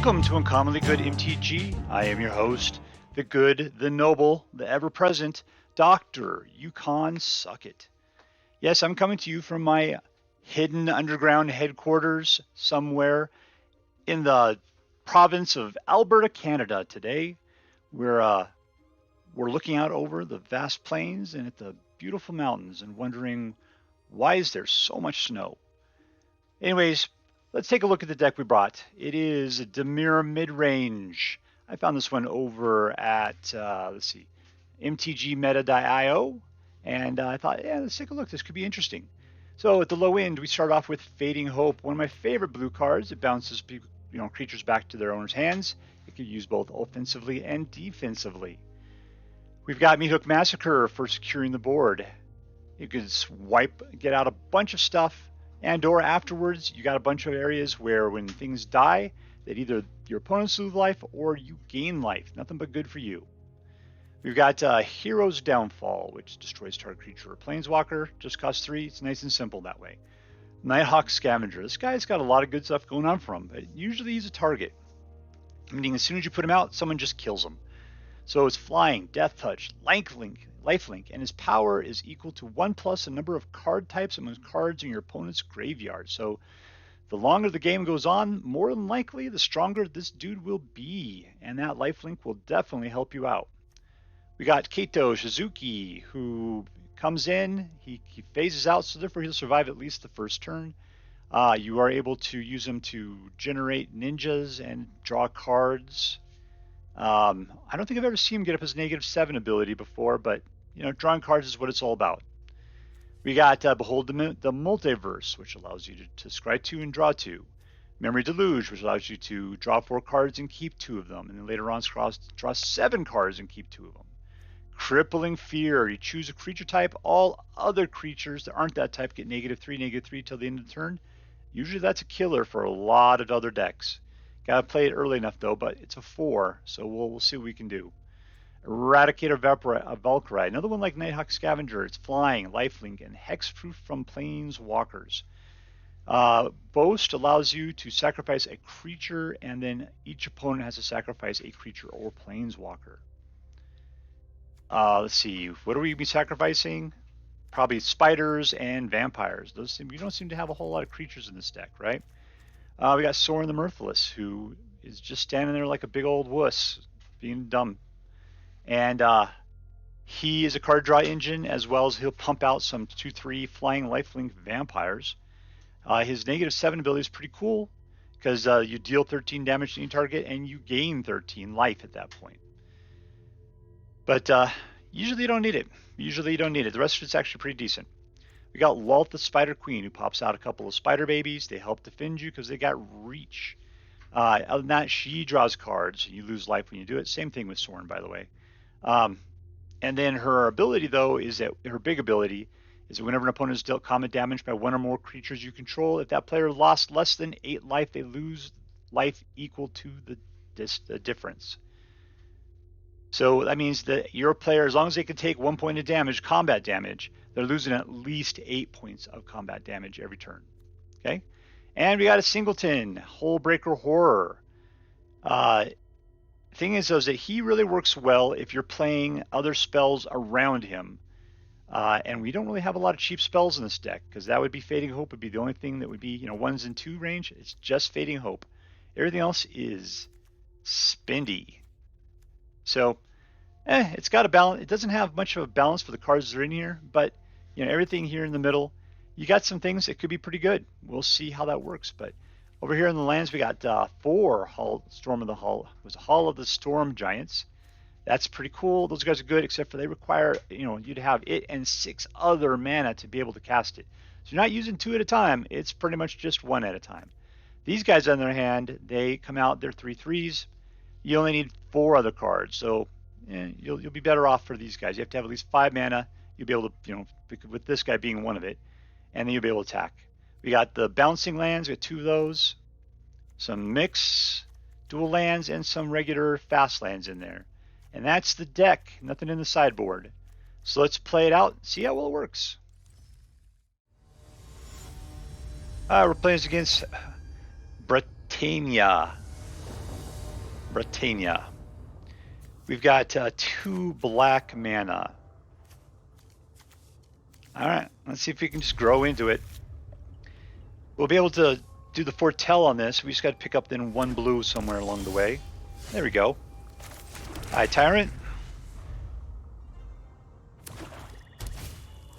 Welcome to Uncommonly Good MTG. I am your host, the good, the noble, the ever-present Dr. Yukon Suckit. Yes, I'm coming to you from my hidden underground headquarters somewhere in the province of Alberta, Canada today. We're looking out over the vast plains and at the beautiful mountains and wondering, why is there so much snow? Anyways, let's take a look at the deck we brought. It is a DIMIR Midrange. I found this one over at, MTGMeta.io, and I thought, yeah, let's take a look. This could be interesting. So at the low end, we start off with Fading Hope, one of my favorite blue cards. It bounces creatures back to their owner's hands. It can use both offensively and defensively. We've got Meathook Massacre for securing the board. You can get out a bunch of stuff, and/or afterwards, you got a bunch of areas where when things die, that either your opponents lose life or you gain life. Nothing but good for you. We've got Hero's Downfall, which destroys target creature or planeswalker. Just costs 3. It's nice and simple that way. Nighthawk Scavenger. This guy's got a lot of good stuff going on for him, but usually he's a target. Meaning as soon as you put him out, someone just kills him. So it's flying, death touch, lifelink, and his power is equal to 1+ a number of card types among cards in your opponent's graveyard. So the longer the game goes on, more than likely, the stronger this dude will be, and that lifelink will definitely help you out. We got Kaito Shizuki, who comes in, he phases out, so therefore he'll survive at least the first turn. You are able to use him to generate ninjas and draw cards. I don't think I've ever seen him get up his -7 ability before, but drawing cards is what it's all about. We got Behold the Multiverse, which allows you to scry 2 and draw 2. Memory Deluge, which allows you to draw 4 cards and keep 2 of them, and then later on draw 7 cards and keep 2 of them. Crippling Fear, you choose a creature type. All other creatures that aren't that type get -3 till the end of the turn. Usually that's a killer for a lot of other decks. Gotta play it early enough though, but it's a 4, so we'll see what we can do. Eradicator Valkyrie, another one like Nighthawk Scavenger. It's flying, lifelink, and hexproof from planeswalkers. Boast allows you to sacrifice a creature, and then each opponent has to sacrifice a creature or planeswalker. Let's see, what are we be sacrificing? Probably spiders and vampires. We don't seem to have a whole lot of creatures in this deck, right? We got Sorin the Mirthless, who is just standing there like a big old wuss, being dumb. And he is a card draw engine, as well as he'll pump out some 2/3 flying lifelink vampires. His -7 ability is pretty cool, because you deal 13 damage to any target, and you gain 13 life at that point. But usually you don't need it. The rest of it's actually pretty decent. We got Lolth the Spider Queen, who pops out a couple of spider babies. They help defend you because they got reach. Other than that, she draws cards. You lose life when you do it. Same thing with Sorin, by the way. And then her ability, though, is that her big ability is that whenever an opponent is dealt combat damage by 1 or more creatures you control, if that player lost less than 8 life, they lose life equal to the difference. So that means that your player, as long as they can take 1 point of damage, combat damage, they're losing at least 8 points of combat damage every turn. Okay? And we got a singleton, Hullbreaker Horror. The thing is, though, is that he really works well if you're playing other spells around him. And we don't really have a lot of cheap spells in this deck, because that would be Fading Hope would be the only thing that would be 1s and 2 range. It's just Fading Hope. Everything else is spendy. So, it's got a balance. It doesn't have much of a balance for the cards that are in here, but everything here in the middle, you got some things that could be pretty good. We'll see how that works. But over here in the lands, we got 4 Hall of the Storm Giants. That's pretty cool. Those guys are good, except for they require you to have it and 6 other mana to be able to cast it. So you're not using 2 at a time. It's pretty much just 1 at a time. These guys, on their hand, they come out. They're 3/3s. You only need 4 other cards, so you'll be better off for these guys. You have to have at least 5 mana. You'll be able to, with this guy being one of it, and then you'll be able to attack. We got the bouncing lands. We got 2 of those. Some mix, dual lands, and some regular fast lands in there. And that's the deck. Nothing in the sideboard. So let's play it out and see how well it works. We're playing against Brettania. Brettania. We've got 2 black mana. Alright, let's see if we can just grow into it. We'll be able to do the foretell on this. We just got to pick up then 1 blue somewhere along the way. There we go. Eye Tyrant.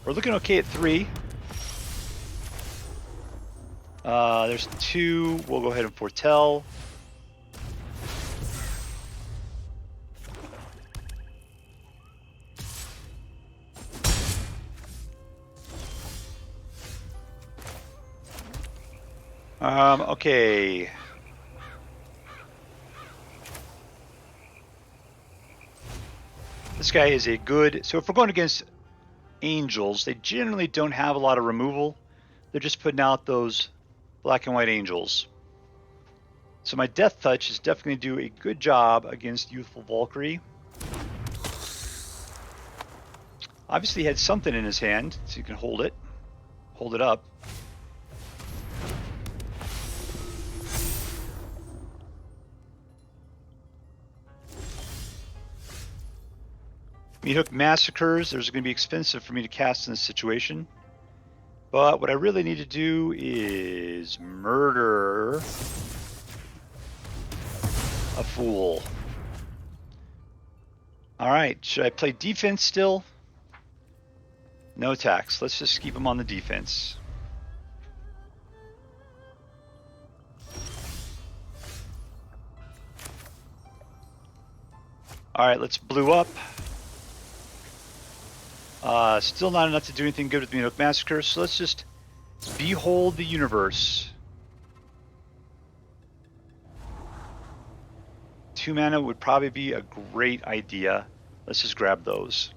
We're looking okay at 3. There's 2. We'll go ahead and foretell. Okay. This guy is a good... So if we're going against angels, they generally don't have a lot of removal. They're just putting out those black and white angels. So my Death Touch is definitely going to do a good job against Youthful Valkyrie. Obviously he had something in his hand, so you can hold it. Hold it up. Meathook Massacres, there's going to be expensive for me to cast in this situation. But what I really need to do is murder a fool. Alright, should I play defense still? No attacks. Let's just keep him on the defense. Alright, let's blue up. Still not enough to do anything good with Meathook Massacre, so let's just Behold the Universe. 2 mana would probably be a great idea. Let's just grab those.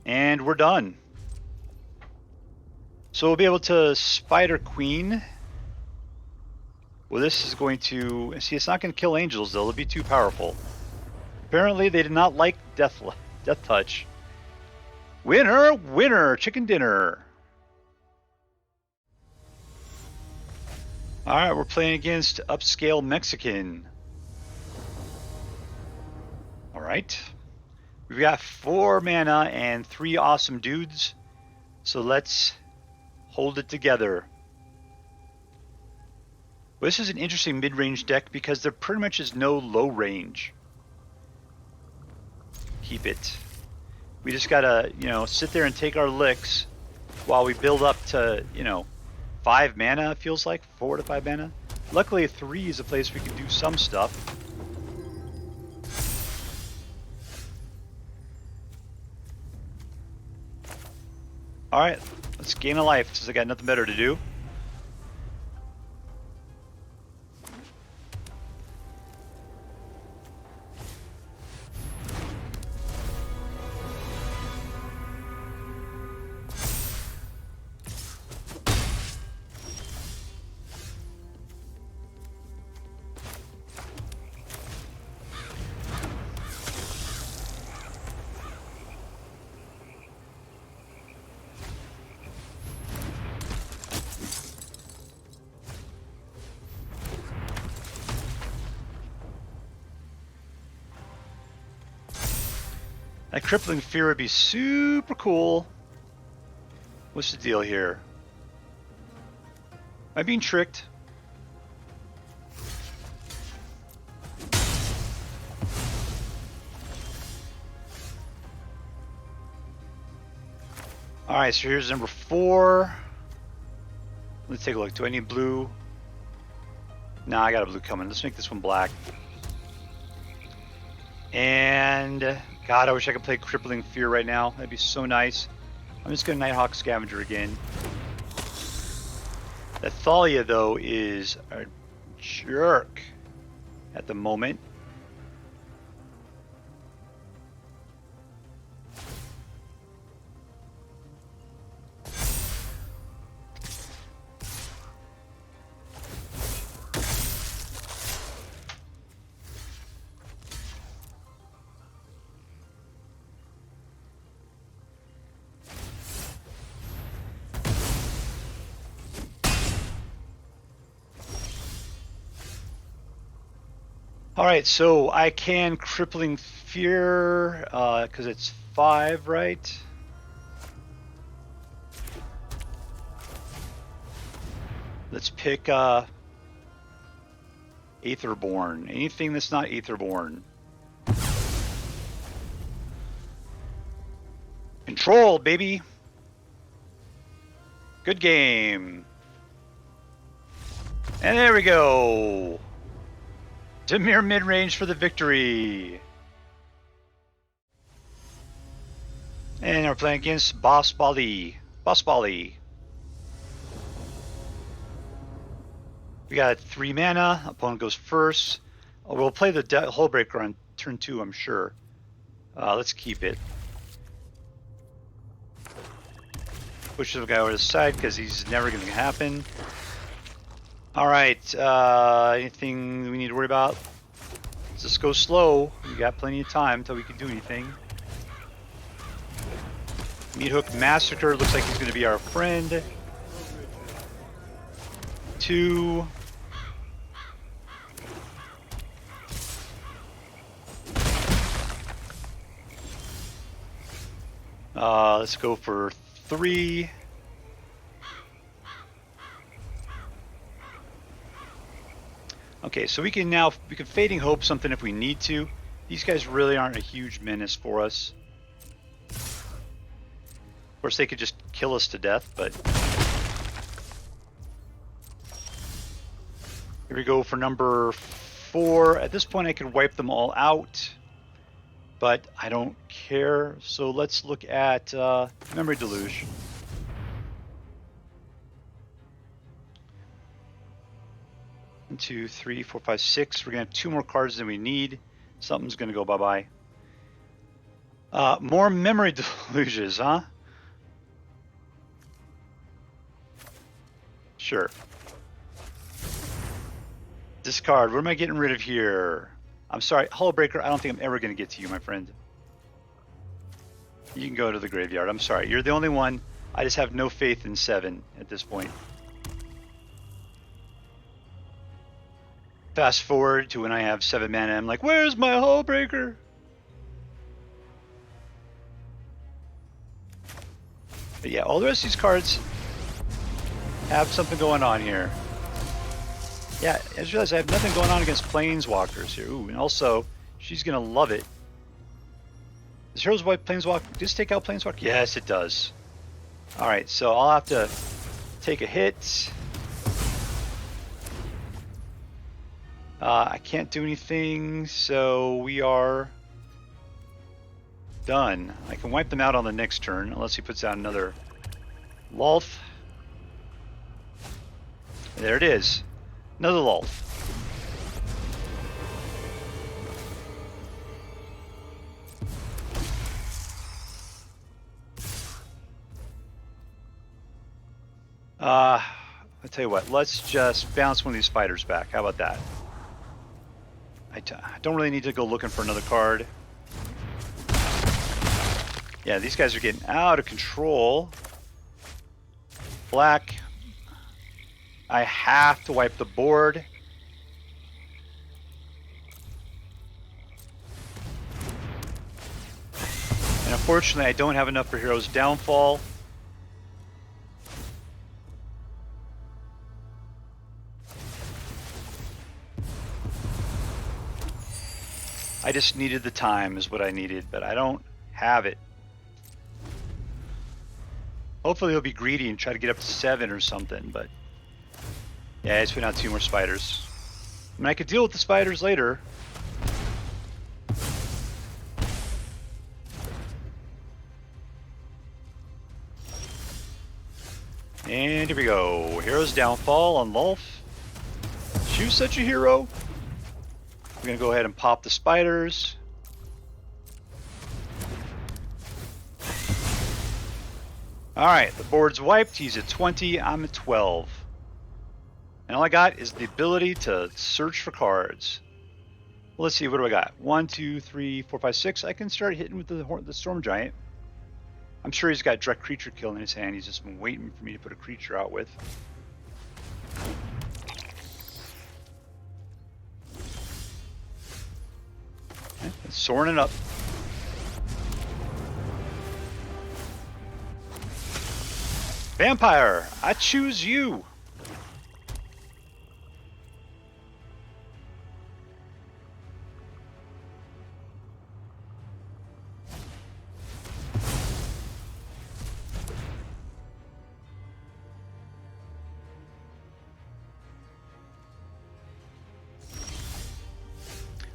And we're done. So we'll be able to Spider Queen. Well, this is going to... See, it's not going to kill angels, though. It'll be too powerful. Apparently, they did not like Death Touch. Winner, winner, chicken dinner. Alright, we're playing against UpscaleMexican. Alright. We've got 4 mana and 3 awesome dudes. So let's hold it together. Well, this is an interesting mid-range deck because there pretty much is no low range. Keep it. We just gotta, sit there and take our licks while we build up to, 5 mana, it feels like. 4 to 5 mana. Luckily, 3 is a place we can do some stuff. Alright, let's gain a life since I got nothing better to do. That Crippling Fear would be super cool. What's the deal here? Am I being tricked? Alright, so here's number 4. Let's take a look. Do I need blue? Nah, I got a blue coming. Let's make this one black. And... God, I wish I could play Crippling Fear right now. That'd be so nice. I'm just going to Nighthawk Scavenger again. That Thalia, though, is a jerk at the moment. All right, so I can Crippling Fear because it's 5, right? Let's pick Aetherborn. Anything that's not Aetherborn. Control, baby. Good game. And there we go. DIMIR Midrange for the victory. And we're playing against bossbali. Bossbali. We got 3 mana. Opponent goes first. We'll play the Hullbreaker on turn 2, I'm sure. Let's keep it. Push the guy over to the side because he's never going to happen. All right. Anything we need to worry about? Let's just go slow. We got plenty of time until we can do anything. Meathook Massacre looks like he's going to be our friend. 2. Let's go for 3. Okay, so we can Fading Hope something if we need to. These guys really aren't a huge menace for us. Of course, they could just kill us to death, but here we go for number 4. At this point, I can wipe them all out, but I don't care. So let's look at Memory Deluge. One, 2, 3, 4, 5, 6. We're gonna have 2 more cards than we need. Something's gonna go bye-bye. More Memory Deluges, huh? Sure. Discard. What am I getting rid of here? I'm sorry, Hullbreaker, I don't think I'm ever going to get to you, my friend. You can go to the graveyard. I'm sorry. You're the only one. I just have no faith in 7 at this point. Fast forward to when I have 7 mana. I'm like, where's my Hullbreaker? But yeah, all the rest of these cards have something going on here. Yeah, I just realized I have nothing going on against Planeswalkers here. Ooh, and also, she's going to love it. Does Heroes White Planeswalker just take out Planeswalker? Yes, it does. Alright, so I'll have to take a hit. I can't do anything, so we are done. I can wipe them out on the next turn, unless he puts out another Lolth. There it is. Another Lolth. I'll tell you what, let's just bounce one of these spiders back. How about that? I don't really need to go looking for another card. Yeah, these guys are getting out of control. Black. I have to wipe the board. And unfortunately, I don't have enough for Hero's Downfall. I just needed the time is what I needed, but I don't have it. Hopefully he'll be greedy and try to get up to 7 or something, but yeah, he's putting out 2 more spiders. I mean, I could deal with the spiders later. And here we go. Hero's Downfall on Lolth. She's such a hero. We're going to go ahead and pop the spiders. Alright, the board's wiped. He's at 20. I'm at 12. And all I got is the ability to search for cards. Well, let's see, what do I got? 1, 2, 3, 4, 5, 6. I can start hitting with the Storm Giant. I'm sure he's got direct creature kill in his hand. He's just been waiting for me to put a creature out with. Soaring it up. Vampire, I choose you.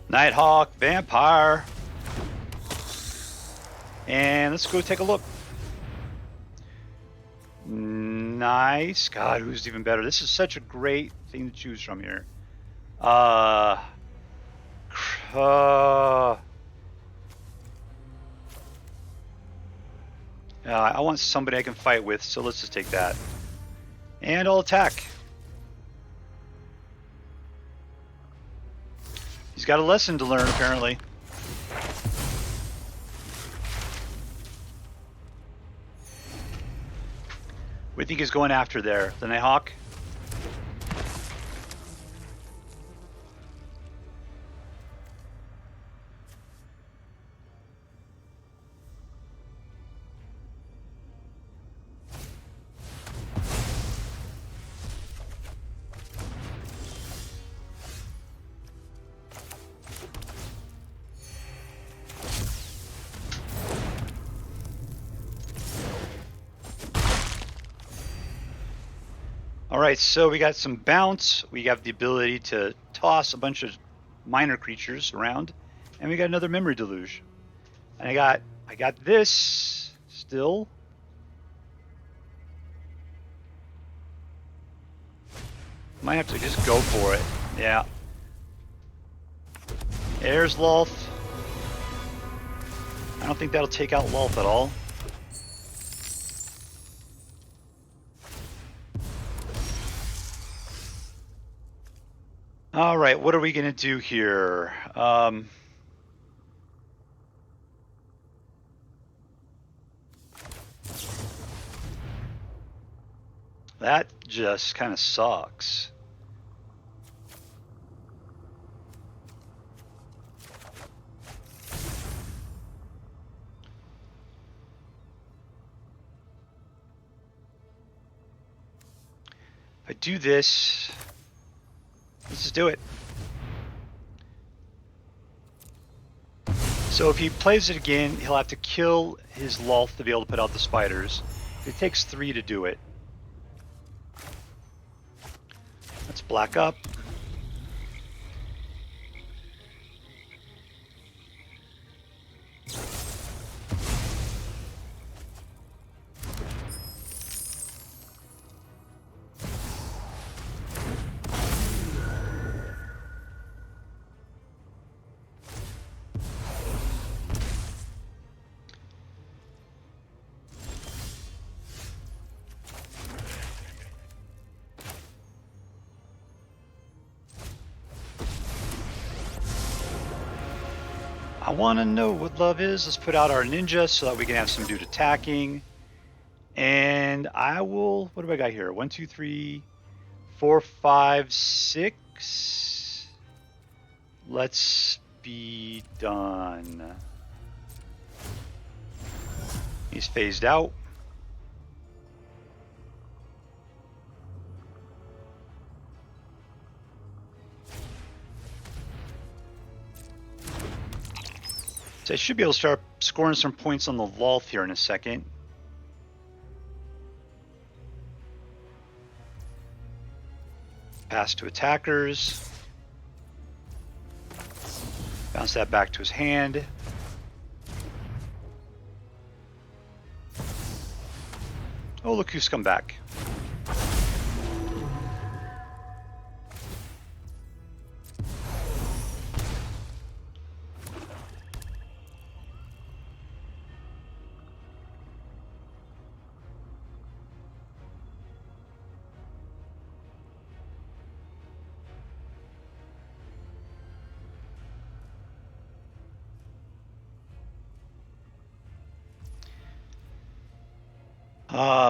Nighthawk, Vampire. And let's go take a look. Nice. God, who's even better? This is such a great thing to choose from here. I want somebody I can fight with, so let's just take that. And I'll attack. He's got a lesson to learn, apparently. What do you think he's going after there? The Nighthawk? Alright, so we got some bounce, we have the ability to toss a bunch of minor creatures around, and we got another Memory Deluge. And I got this still. Might have to just go for it. Yeah. There's Lolth. I don't think that'll take out Lolth at all. All right, what are we going to do here? That just kind of sucks. If I do this... Let's just do it. So if he plays it again, he'll have to kill his Lolth to be able to put out the spiders. It takes 3 to do it. Let's black up. I want to know what love is. Let's put out our ninja so that we can have some dude attacking. And I will... What do I got here? 1, 2, 3, 4, 5, 6. Let's be done. He's phased out. So I should be able to start scoring some points on the Lolth here in a second. Pass to attackers. Bounce that back to his hand. Oh, look who's come back.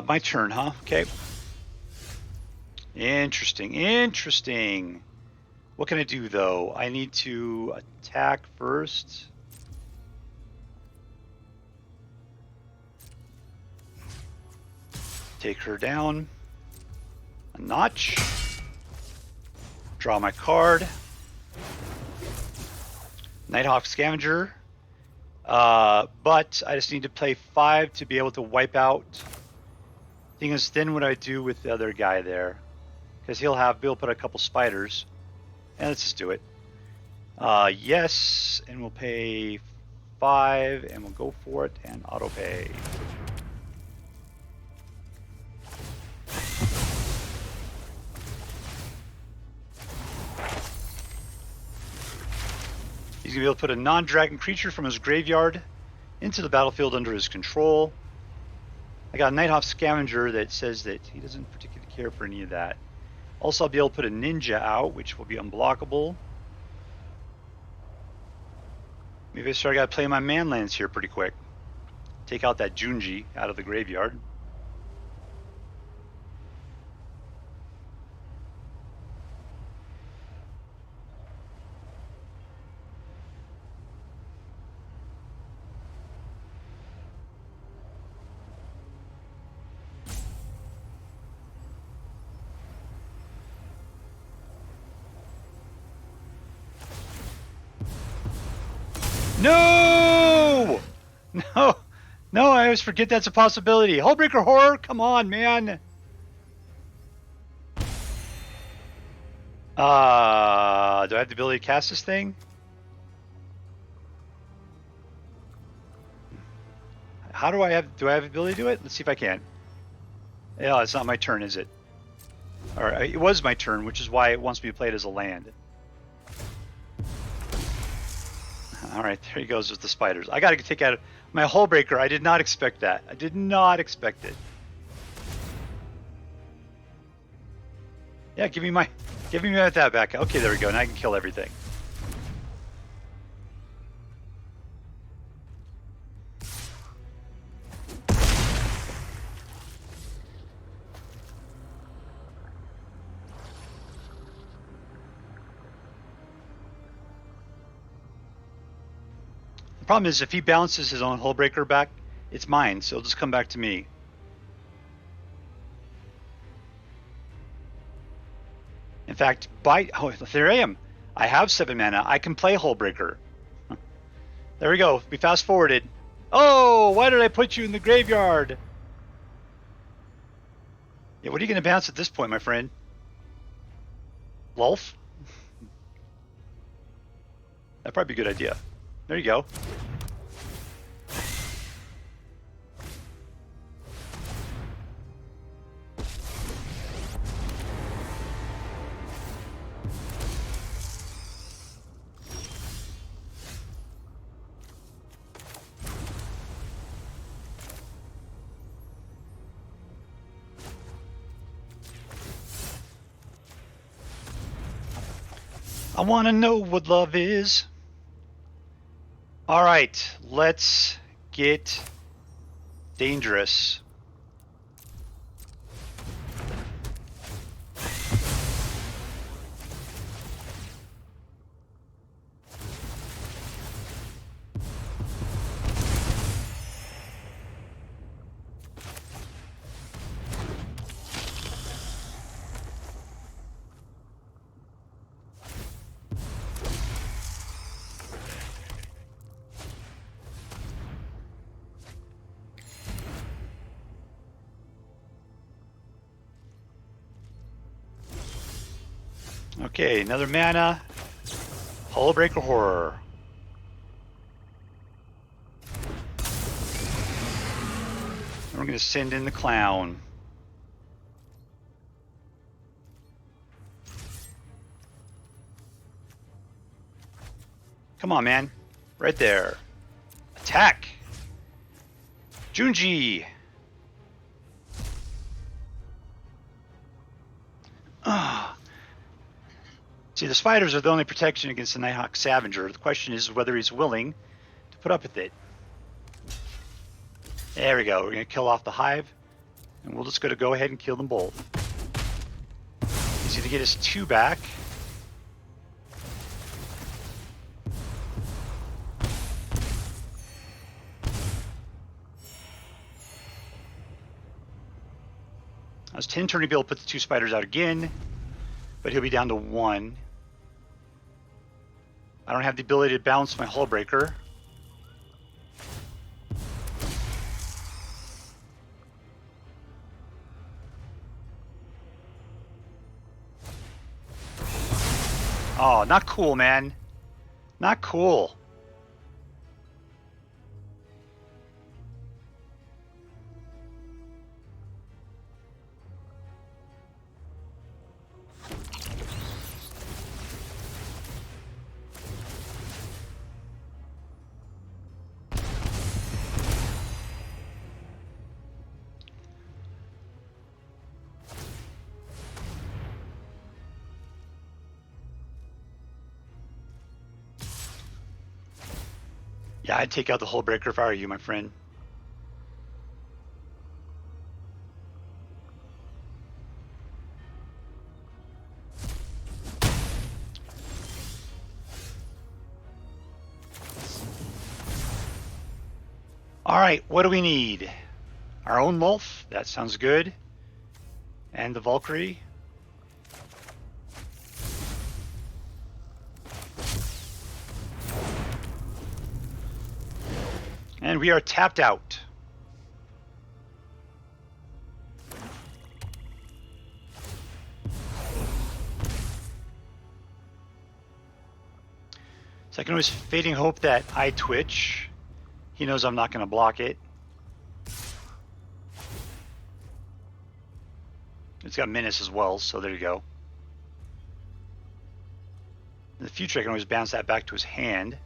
My turn, huh? Okay. Interesting, interesting. What can I do, though? I need to attack first. Take her down a notch. Draw my card. Nighthawk Scavenger. But I just need to play 5 to be able to wipe out. Thing is, then what I do with the other guy there, because he'll put a couple spiders. And let's just do it. Yes, and we'll pay 5, and we'll go for it and auto pay. He's going to be able to put a non-dragon creature from his graveyard into the battlefield under his control. I got a Nighthawk Scavenger that says that he doesn't particularly care for any of that. Also, I'll be able to put a ninja out, which will be unblockable. Maybe I got to play my manlands here pretty quick. Take out that Junji out of the graveyard. No! No! No, I always forget that's a possibility. Hullbreaker Horror? Come on, man. Do I have the ability to cast this thing? How do I have the ability to do it? Let's see if I can. Yeah, it's not my turn, is it? Alright, it was my turn, which is why it wants me to play it as a land. Alright, there he goes with the spiders. I gotta take out my Hullbreaker. I did not expect that. I did not expect it. Yeah, give me that back. Okay, there we go. Now I can kill everything. The problem is if he bounces his own Hullbreaker back, it's mine, so it'll just come back to me. In fact, there I am. I have 7 mana. I can play Hullbreaker. There we go. We fast forwarded. Oh, why did I put you in the graveyard? Yeah, what are you going to bounce at this point, my friend? Lolth? That'd probably be a good idea. There you go. I want to know what love is. All right, let's get dangerous. Okay, another mana. Hullbreaker Horror. And we're going to send in the clown. Come on, man. Right there. Attack! Junji! See, the spiders are the only protection against the Nighthawk Scavenger. The question is whether he's willing to put up with it. There we go. We're going to kill off the Hive, and we'll just go ahead and kill them both. He's going to get his 2 back. I was 10 turn to be able to put the 2 spiders out again, but he'll be down to 1. I don't have the ability to bounce my Hullbreaker. Oh, not cool, man. Not cool. Yeah, I'd take out the Hullbreaker if I were you, my friend. All right, what do we need? Our own Lolth, that sounds good. And the Valkyrie. And we are tapped out. So I can always fading hope that I twitch. He knows I'm not going to block it. It's got Menace as well, so there you go. In the future, I can always bounce that back to his hand.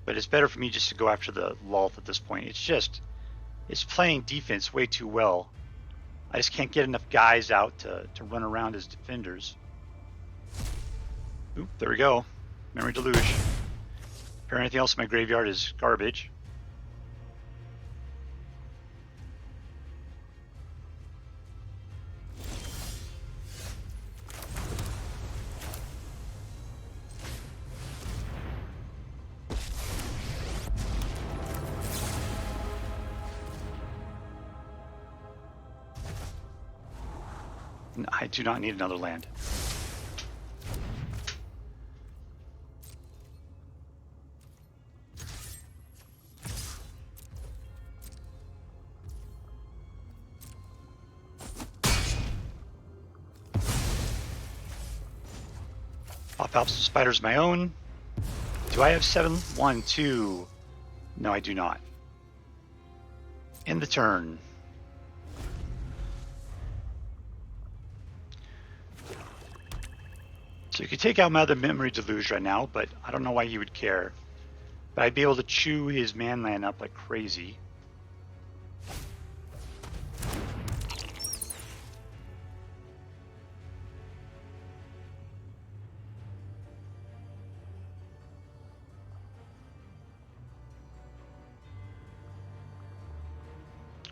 But it's better for me just to go after the Lolth at this point. It's playing defense way too well. I just can't get enough guys out to run around as defenders. Oop, there we go. Memory Deluge. Apparently anything else in my graveyard is garbage. I do not need another land. Pop out some spiders of my own. Do I have 7? 1, 2. No, I do not. End the turn. So you could take out my other Memory Deluge right now, but I don't know why you would care. But I'd be able to chew his manland up like crazy.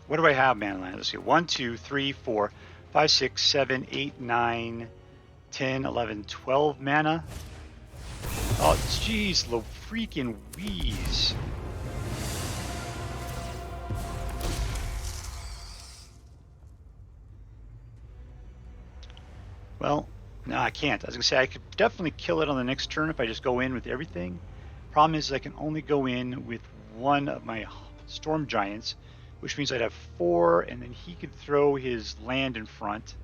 What do I have, manland? Let's see. 1, 2, 3, 4, 5, 6, 7, 8, 9, 10, 11, 12 mana. Oh, jeez, the freaking wheeze. Well, no, I can't. I was going to say I could definitely kill it on the next turn if I just go in with everything. Problem is I can only go in with one of my Storm Giants, which means I'd have 4, and then he could throw his land in front.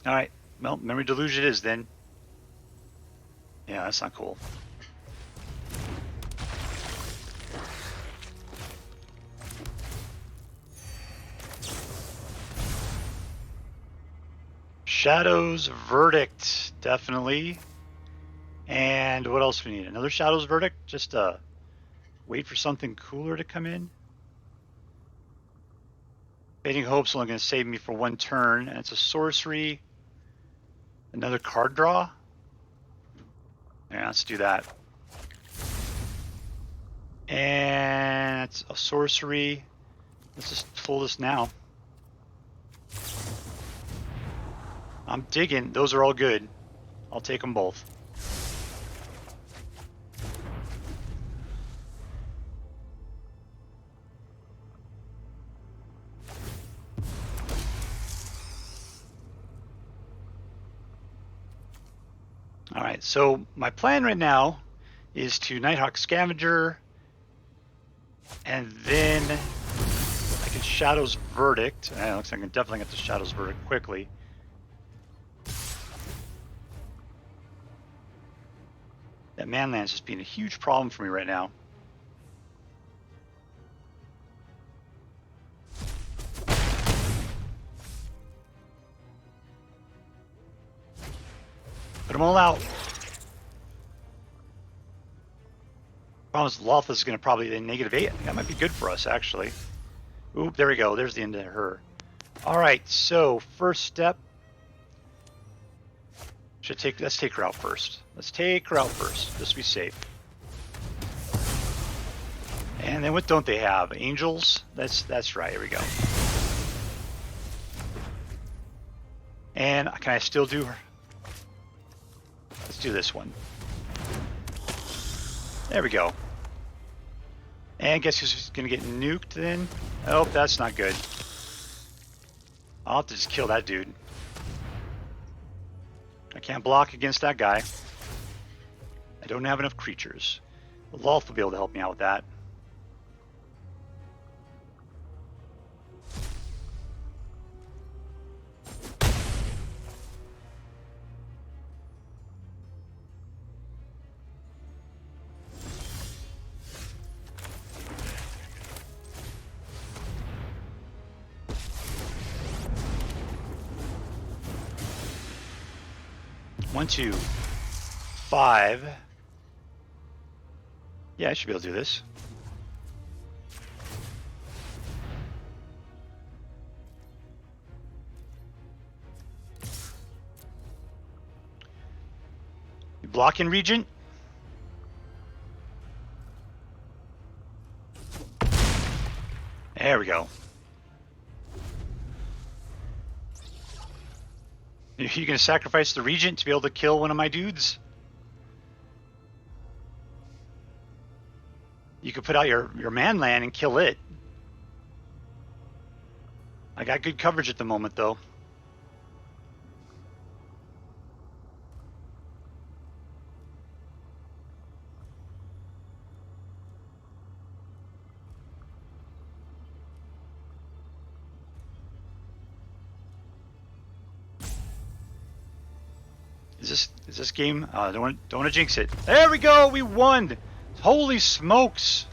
Alright, well, Memory Deluge it is then. Yeah, that's not cool. Shadow's Verdict, definitely. And what else we need? Another Shadow's Verdict? Just wait for something cooler to come in. Fading Hope's only going to save me for 1 turn, and it's a sorcery. Another card draw? Yeah, let's do that. And it's a sorcery. Let's just pull this now. I'm digging. Those are all good. I'll take them both. All right, so my plan right now is to Nighthawk Scavenger, and then I can Shadow's Verdict. It looks like I can definitely get the Shadow's Verdict quickly. That manland's just being a huge problem for me right now. Put them all out. Problem is, Lolth is going to probably be -8. That might be good for us, actually. Oop, there we go. There's the end of her. All right, so first step. Let's take her out first. Let's take her out first, just to be safe. And then what don't they have? Angels? That's right. Here we go. And can I still do her? Let's do this one. There we go. And guess who's going to get nuked then? Oh, that's not good. I'll have to just kill that dude. I can't block against that guy. I don't have enough creatures. Lolth will be able to help me out with that. One, 2, 5. Yeah, I should be able to do this. You blocking, Regent? There we go. Are you going to sacrifice the Regent to be able to kill one of my dudes? You could put out your manland and kill it. I got good coverage at the moment, though. Is this game? Don't want to jinx it. There we go. We won. Holy smokes!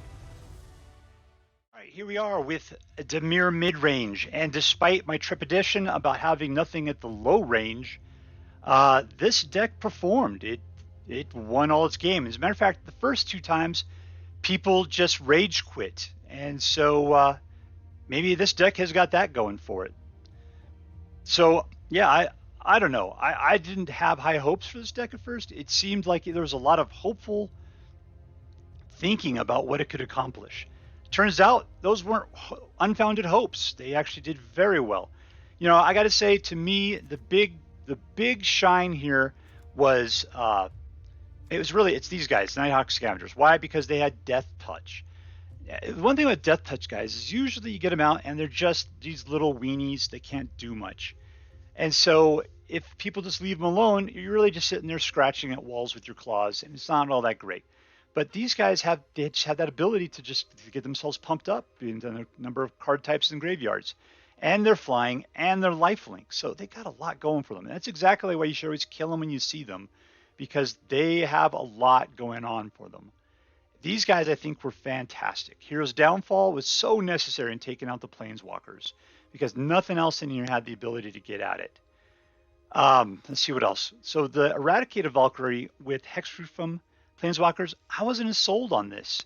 All right, here we are with DIMIR Midrange, and despite my trepidation about having nothing at the low range, this deck performed. It won all its games. As a matter of fact, the first 2 times, people just rage quit, and so maybe this deck has got that going for it. So yeah, I don't know. I didn't have high hopes for this deck at first. It seemed like there was a lot of hopeful thinking about what it could accomplish. Turns out those weren't unfounded hopes. They actually did very well. You know, I got to say, to me, the big shine here was it's these guys, Nighthawk Scavengers. Why? Because they had Death Touch. One thing with Death Touch guys is usually you get them out and they're just these little weenies. They can't do much. And so if people just leave them alone, you're really just sitting there scratching at walls with your claws, and it's not all that great. But these guys have that ability to just get themselves pumped up in the number of card types and graveyards. And they're flying, and they're lifelink. So they got a lot going for them. And that's exactly why you should always kill them when you see them, because they have a lot going on for them. These guys, I think, were fantastic. Hero's Downfall was so necessary in taking out the Planeswalkers, because nothing else in here had the ability to get at it. Let's see what else. So the Eradicator Valkyrie with Hexproof from Planeswalkers, I wasn't as sold on this.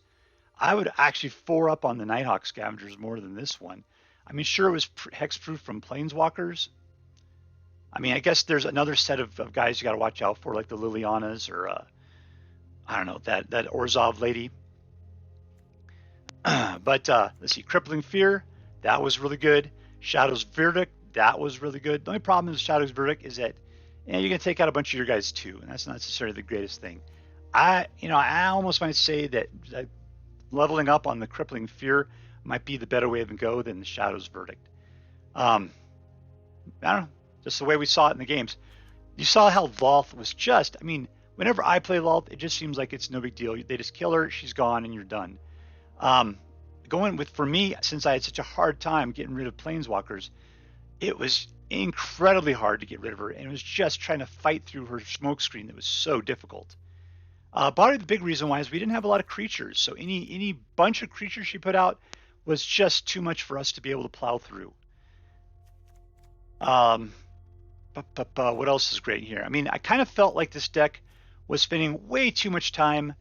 I would actually 4-up on the Nighthawk Scavengers more than this one. I mean, sure, it was hexproof from Planeswalkers. I mean, I guess there's another set of guys you got to watch out for, like the Lilianas or, I don't know, that Orzhov lady. But let's see, Crippling Fear, that was really good. Shadow's Verdict, that was really good. The only problem with Shadow's Verdict is that you're going to take out a bunch of your guys too, and that's not necessarily the greatest thing. I almost might say that leveling up on the Crippling Fear might be the better way to go than the Shadow's Verdict. I don't know, just the way we saw it in the games. You saw how Lolth was just, I mean, whenever I play Lolth, it just seems like it's no big deal. They just kill her, she's gone, and you're done. For me, since I had such a hard time getting rid of Planeswalkers, it was incredibly hard to get rid of her, and it was just trying to fight through her smokescreen that was so difficult. Probably the big reason why is we didn't have a lot of creatures, so any bunch of creatures she put out was just too much for us to be able to plow through. What else is great here? I mean, I kind of felt like this deck was spending way too much time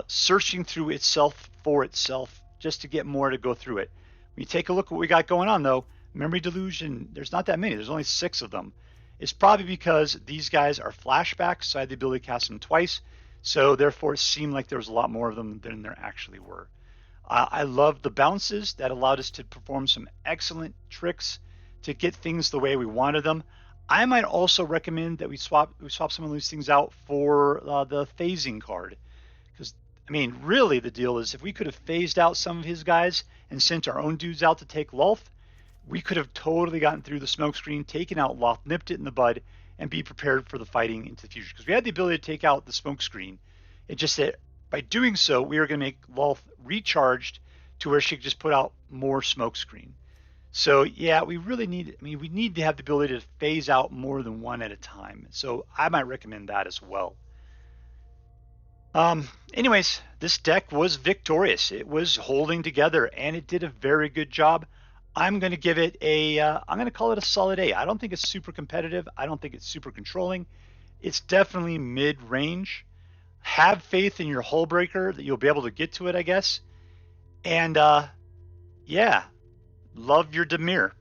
searching through itself for itself just to get more to go through it. When you take a look at what we got going on, though, Memory Deluge, and there's not that many. There's only 6 of them. It's probably because these guys are flashbacks, so I had the ability to cast them twice. So therefore, it seemed like there was a lot more of them than there actually were. I loved the bounces that allowed us to perform some excellent tricks to get things the way we wanted them. I might also recommend that we swap some of these things out for the phasing card. Because, I mean, really the deal is if we could have phased out some of his guys and sent our own dudes out to take Lolth, we could have totally gotten through the smokescreen, taken out Lolth, nipped it in the bud, and be prepared for the fighting into the future. Because we had the ability to take out the smokescreen. It just that by doing so, we were going to make Lolth recharged to where she could just put out more smokescreen. So yeah, we really need, we need to have the ability to phase out more than one at a time. So I might recommend that as well. Anyways, this deck was victorious. It was holding together and it did a very good job. I'm going to give it I'm going to call it a solid A. I don't think it's super competitive. I don't think it's super controlling. It's definitely mid-range. Have faith in your Hullbreaker that you'll be able to get to it, I guess. And yeah, love your DIMIR.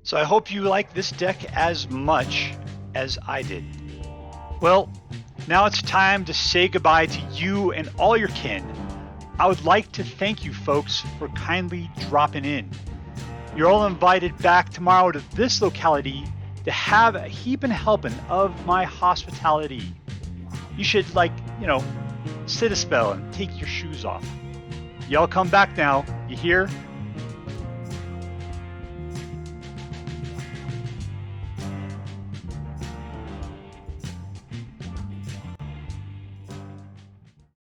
So I hope you like this deck as much as I did. Well, now it's time to say goodbye to you and all your kin. I would like to thank you folks for kindly dropping in. You're all invited back tomorrow to this locality to have a heaping helping of my hospitality. You should, sit a spell and take your shoes off. Y'all come back now, you hear?